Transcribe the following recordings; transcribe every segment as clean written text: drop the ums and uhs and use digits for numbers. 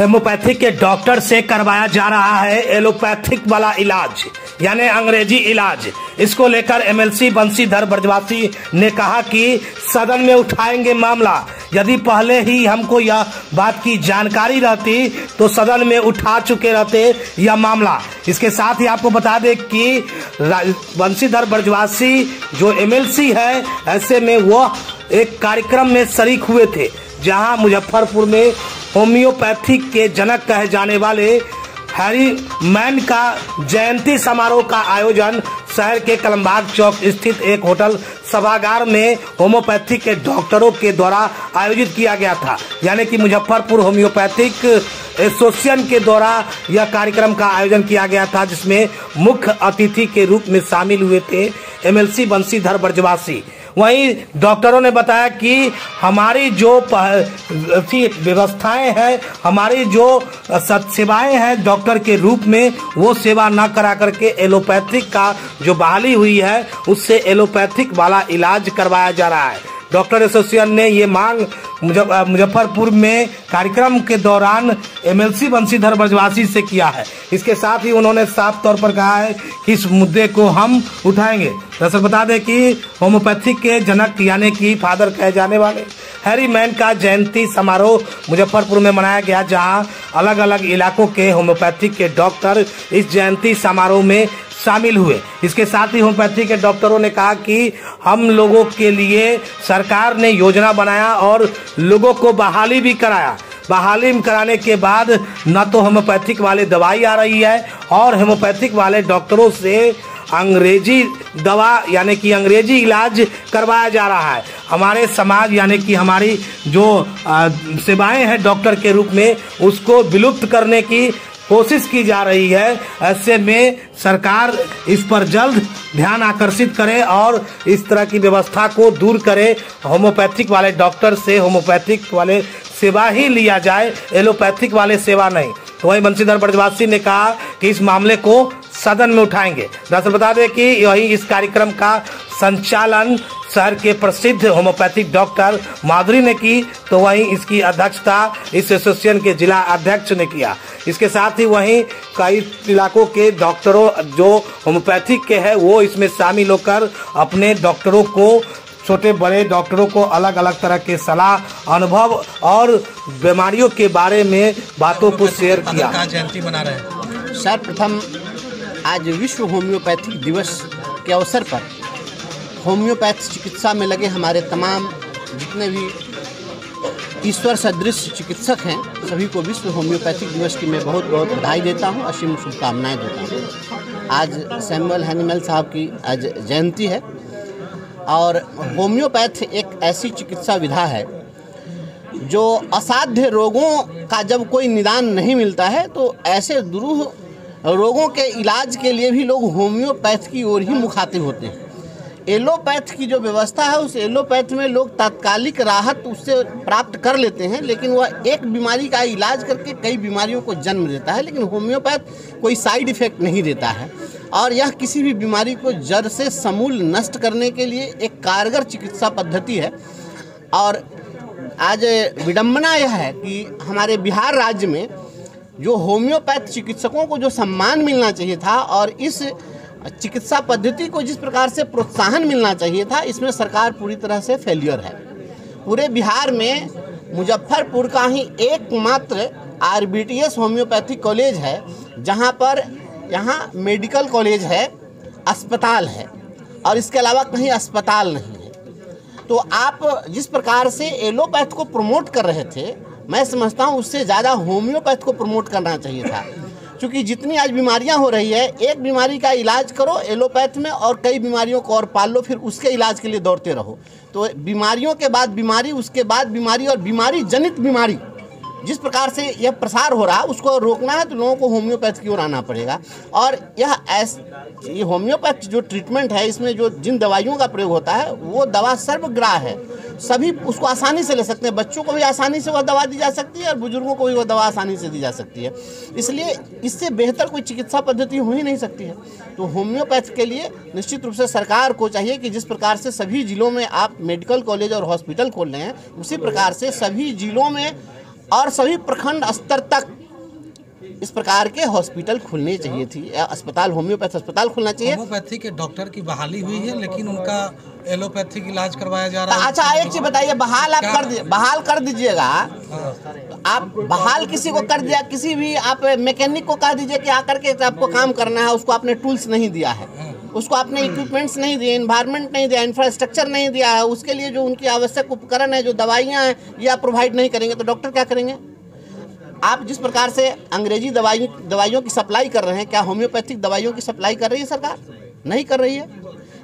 Homeopathic के doctor से करवाया जा रहा है एलोपैथिक वाला इलाज यानी अंग्रेजी इलाज। इसको लेकर एमएलसी बंशीधर ब्रजवासी ने कहा कि सदन में उठाएंगे मामला। यदि पहले ही हमको यह बात की जानकारी रहती तो सदन में उठा चुके रहते यह मामला। इसके साथ ही आपको बता दें कि बंशीधर ब्रजवासी जो एमएलसी है, ऐसे में वह एक कार्यक्रम में शरीक हुए थे जहां मुजफ्फरपुर में होम्योपैथिक के जनक कहे जाने वाले हैरी मैन का जयंती समारोह का आयोजन शहर के कलमबाग चौक स्थित एक होटल सभागार में होम्योपैथिक के डॉक्टरों के द्वारा आयोजित किया गया था। यानी कि मुजफ्फरपुर होम्योपैथिक एसोसिएशन के द्वारा यह कार्यक्रम का आयोजन किया गया था, जिसमें मुख्य अतिथि के रूप में शामिल हुए थे एमएलसी बंशीधर ब्रजवासी। वहीं डॉक्टरों ने बताया कि हमारी जो व्यवस्थाएं हैं, हमारी जो सेवाएं हैं डॉक्टर के रूप में, वो सेवा न करा करके एलोपैथिक का जो बहाली हुई है उससे एलोपैथिक वाला इलाज करवाया जा रहा है। डॉक्टर एसोसिएशन ने ये मांग मुजफ्फरपुर में कार्यक्रम के दौरान एमएलसी बंशीधर ब्रजवासी से किया है। इसके साथ ही उन्होंने साफ तौर पर कहा है कि इस मुद्दे को हम उठाएंगे। दरअसल बता दें कि होम्योपैथिक के जनक यानी कि फादर कहे जाने वाले हैरी मैन का जयंती समारोह मुजफ्फरपुर में मनाया गया, जहां अलग अलग इलाकों के होम्योपैथिक के डॉक्टर इस जयंती समारोह में शामिल हुए। इसके साथ ही होम्योपैथी के डॉक्टरों ने कहा कि हम लोगों के लिए सरकार ने योजना बनाया और लोगों को बहाली भी कराया। बहाली कराने के बाद न तो होम्योपैथिक वाले दवाई आ रही है और होम्योपैथिक वाले डॉक्टरों से अंग्रेजी दवा यानी कि अंग्रेजी इलाज करवाया जा रहा है। हमारे समाज यानी कि हमारी जो सेवाएं हैं डॉक्टर के रूप में, उसको विलुप्त करने की कोशिश की जा रही है। ऐसे में सरकार इस पर जल्द ध्यान आकर्षित करे और इस तरह की व्यवस्था को दूर करे। होम्योपैथिक वाले डॉक्टर से होम्योपैथिक वाले सेवा ही लिया जाए, एलोपैथिक वाले सेवा नहीं। तो वहीं बंशीधर ब्रजवासी ने कहा कि इस मामले को सदन में उठाएंगे। दरअसल बता दें कि यही इस कार्यक्रम का संचालन शहर के प्रसिद्ध होम्योपैथिक डॉक्टर माधुरी ने की, तो वहीं इसकी अध्यक्षता इस एसोसिएशन के जिला अध्यक्ष ने किया। इसके साथ ही वहीं कई इलाकों के डॉक्टरों जो होम्योपैथिक के हैं वो इसमें शामिल होकर अपने डॉक्टरों को, छोटे बड़े डॉक्टरों को अलग अलग तरह के सलाह, अनुभव और बीमारियों के बारे में बातों को शेयर किया। जयंती मना रहे हैं सर्वप्रथम आज विश्व होम्योपैथिक दिवस के अवसर पर होम्योपैथ चिकित्सा में लगे हमारे तमाम जितने भी ईश्वर सदृश चिकित्सक हैं, सभी को विश्व होम्योपैथिक दिवस की मैं बहुत बहुत बधाई देता हूं, असीम शुभकामनाएं देता हूं। आज सैमुअल हैनीमैन साहब की आज जयंती है और होम्योपैथ एक ऐसी चिकित्सा विधा है जो असाध्य रोगों का जब कोई निदान नहीं मिलता है तो ऐसे दुरूह रोगों के इलाज के लिए भी लोग होम्योपैथ की ओर ही मुखातिब होते हैं। एलोपैथ की जो व्यवस्था है उस एलोपैथ में लोग तात्कालिक राहत उससे प्राप्त कर लेते हैं, लेकिन वह एक बीमारी का इलाज करके कई बीमारियों को जन्म देता है। लेकिन होम्योपैथ कोई साइड इफ़ेक्ट नहीं देता है और यह किसी भी बीमारी को जड़ से समूल नष्ट करने के लिए एक कारगर चिकित्सा पद्धति है। और आज विडंबना यह है कि हमारे बिहार राज्य में जो होम्योपैथ चिकित्सकों को जो सम्मान मिलना चाहिए था और इस चिकित्सा पद्धति को जिस प्रकार से प्रोत्साहन मिलना चाहिए था, इसमें सरकार पूरी तरह से फेलियर है। पूरे बिहार में मुजफ्फरपुर का ही एकमात्र आरबीटीएस होम्योपैथिक कॉलेज है जहां पर यहाँ मेडिकल कॉलेज है, अस्पताल है और इसके अलावा कहीं अस्पताल नहीं है। तो आप जिस प्रकार से एलोपैथ को प्रमोट कर रहे थे, मैं समझता हूँ उससे ज़्यादा होम्योपैथ को प्रमोट करना चाहिए था। क्योंकि जितनी आज बीमारियां हो रही है, एक बीमारी का इलाज करो एलोपैथ में और कई बीमारियों को और पाल लो, फिर उसके इलाज के लिए दौड़ते रहो। तो बीमारियों के बाद बीमारी, उसके बाद बीमारी और बीमारी जनित बीमारी जिस प्रकार से यह प्रसार हो रहा है उसको रोकना है तो लोगों को होम्योपैथ की ओर आना पड़ेगा। और ये होम्योपैथ जो ट्रीटमेंट है, इसमें जो जिन दवाइयों का प्रयोग होता है वो दवा सर्वग्राह है, सभी उसको आसानी से ले सकते हैं। बच्चों को भी आसानी से वह दवा दी जा सकती है और बुजुर्गों को भी वह दवा आसानी से दी जा सकती है। इसलिए इससे बेहतर कोई चिकित्सा पद्धति हो ही नहीं सकती है। तो होम्योपैथ के लिए निश्चित रूप से सरकार को चाहिए कि जिस प्रकार से सभी जिलों में आप मेडिकल कॉलेज और हॉस्पिटल खोल रहे हैं, उसी प्रकार से सभी जिलों में और सभी प्रखंड स्तर तक इस प्रकार के हॉस्पिटल खुलने चाहिए थी, अस्पताल, होम्योपैथ अस्पताल खुलना चाहिए। होम्योपैथी के डॉक्टर की बहाली हुई है, लेकिन उनका एलोपैथिक इलाज करवाया जा रहा है। अच्छा, एक चीज बताइए, बहाल कर दीजिएगा। आप बहाल किसी को कर दिया, किसी भी आप मैकेनिक को कह दीजिए कि आकर के आपको काम करना है, उसको आपने टूल्स नहीं दिया है, उसको आपने इक्विपमेंट्स नहीं दिए, एनवायरनमेंट नहीं दिया, इंफ्रास्ट्रक्चर नहीं दिया है, उसके लिए जो उनकी आवश्यक उपकरण है, जो दवाइयाँ हैं, ये आप प्रोवाइड नहीं करेंगे तो डॉक्टर क्या करेंगे? आप जिस प्रकार से अंग्रेजी दवाइयों की सप्लाई कर रहे हैं, क्या होम्योपैथिक दवाइयों की सप्लाई कर रही है सरकार? नहीं कर रही है।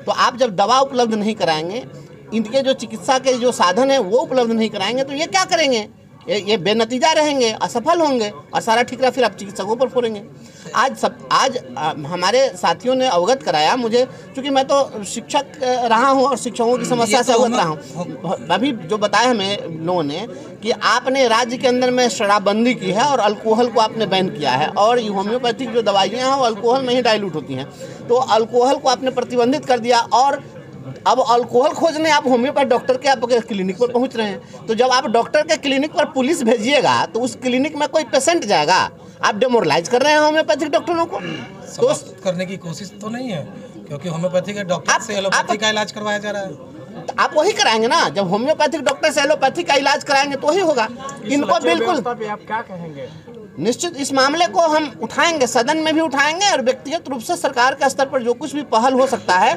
तो आप जब दवा उपलब्ध नहीं कराएंगे, इनके जो चिकित्सा के जो साधन हैं वो उपलब्ध नहीं कराएंगे, तो ये क्या करेंगे? ये बेनतीजा रहेंगे, असफल होंगे और सारा ठिकरा फिर आप चिकित्सकों पर फोड़ेंगे। आज हमारे साथियों ने अवगत कराया मुझे, क्योंकि मैं तो शिक्षक रहा हूं और शिक्षकों की समस्या से अवगत रहा हूं। अभी जो बताया हमें लोगों ने कि आपने राज्य के अंदर में शराबबंदी की है और अल्कोहल को आपने बैन किया है, और ये होम्योपैथिक जो दवाइयाँ हैं वो अल्कोहल में ही डाइल्यूट होती हैं, तो अल्कोहल को आपने प्रतिबंधित कर दिया। और अब अल्कोहल खोजने आप होम्योपैथ डॉक्टर के आपके क्लिनिक पर पहुंच रहे हैं। तो जब आप डॉक्टर के क्लिनिक पर पुलिस भेजिएगा तो उस क्लिनिक में कोई पेशेंट जाएगा? आप डेमोरलाइज कर रहे हैं होम्योपैथिक डॉक्टरों को। तो करने की कोशिश तो नहीं है, क्योंकि होम्योपैथी के डॉक्टर से एलोपैथी का इलाज करवाया जा रहा है। आप वही कराएंगे ना, जब होम्योपैथिक डॉक्टर से एलोपैथी का इलाज कराएंगे तो वही होगा। इनको बिल्कुल, आप क्या कहेंगे? निश्चित इस मामले को हम उठाएंगे, सदन में भी उठाएंगे, और व्यक्तिगत रूप से सरकार के स्तर पर जो कुछ भी पहल हो सकता है,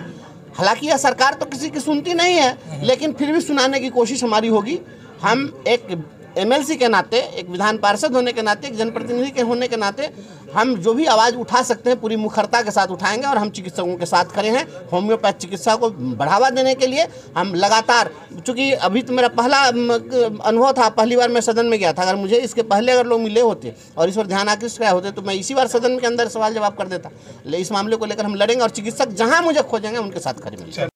हालांकि यह सरकार तो किसी की सुनती नहीं है, लेकिन फिर भी सुनाने की कोशिश हमारी होगी। हम एक एमएलसी के नाते, एक विधान पार्षद होने के नाते, एक जनप्रतिनिधि के होने के नाते हम जो भी आवाज़ उठा सकते हैं पूरी मुखरता के साथ उठाएंगे, और हम चिकित्सकों के साथ खड़े हैं। होम्योपैथ चिकित्सा को बढ़ावा देने के लिए हम लगातार, चूँकि अभी तो मेरा पहला अनुभव था, पहली बार मैं सदन में गया था, अगर मुझे इसके पहले अगर लोग मिले होते और इस पर ध्यान आकृष्ट कराए होते तो मैं इसी बार सदन के अंदर सवाल जवाब कर देता। इस मामले को लेकर हम लड़ेंगे और चिकित्सक जहाँ मुझे खोजेंगे उनके साथ खड़े मिलेंगे।